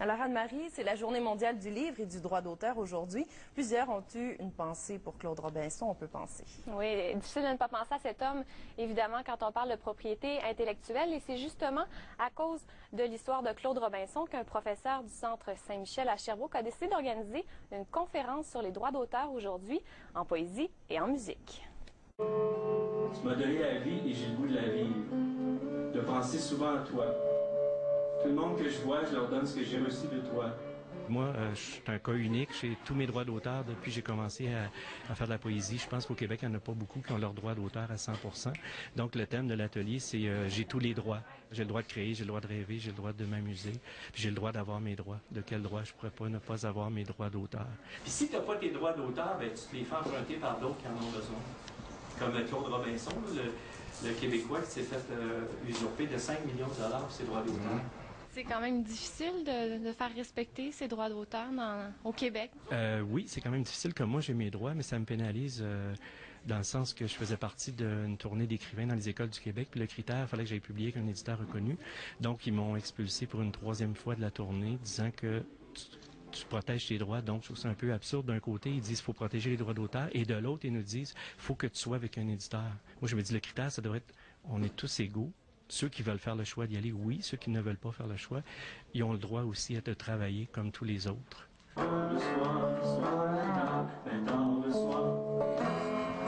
Alors Anne-Marie, c'est la Journée mondiale du livre et du droit d'auteur aujourd'hui. Plusieurs ont eu une pensée pour Claude Robinson, on peut penser. Oui, difficile de ne pas penser à cet homme, évidemment, quand on parle de propriété intellectuelle. Et c'est justement à cause de l'histoire de Claude Robinson qu'un professeur du Centre Saint-Michel à Sherbrooke a décidé d'organiser une conférence sur les droits d'auteur aujourd'hui, en poésie et en musique. Tu m'as donné la vie et j'ai le goût de la vivre, de penser souvent à toi. Tout le monde que je vois, je leur donne ce que j'ai reçu de toi. Moi, je suis un cas unique. J'ai tous mes droits d'auteur depuis que j'ai commencé à faire de la poésie. Je pense qu'au Québec, il n'y en a pas beaucoup qui ont leurs droits d'auteur à 100%. Donc, le thème de l'atelier, c'est j'ai tous les droits. J'ai le droit de créer, j'ai le droit de rêver, j'ai le droit de m'amuser, puis j'ai le droit d'avoir mes droits. De quel droit je pourrais pas ne pas avoir mes droits d'auteur? Puis si tu n'as pas tes droits d'auteur, ben, tu te les fais emprunter par d'autres qui en ont besoin. Comme Claude Robinson, le Québécois qui s'est fait usurper de 5 millions de dollars pour ses droits d'auteur. C'est quand même difficile de faire respecter ces droits d'auteur au Québec. Oui, c'est quand même difficile. Comme moi, j'ai mes droits, mais ça me pénalise dans le sens que je faisais partie d'une tournée d'écrivains dans les écoles du Québec. Puis le critère, il fallait que j'aille publier avec un éditeur reconnu. Donc, ils m'ont expulsé pour une 3e fois de la tournée, disant que tu protèges tes droits. Donc, je trouve ça un peu absurde. D'un côté, ils disent qu'il faut protéger les droits d'auteur, et de l'autre, ils nous disent qu'il faut que tu sois avec un éditeur. Moi, je me dis, le critère, ça devrait être, on est tous égaux. Ceux qui veulent faire le choix d'y aller, oui. Ceux qui ne veulent pas faire le choix, ils ont le droit aussi à te travailler comme tous les autres. Le soir, le soir, le soir.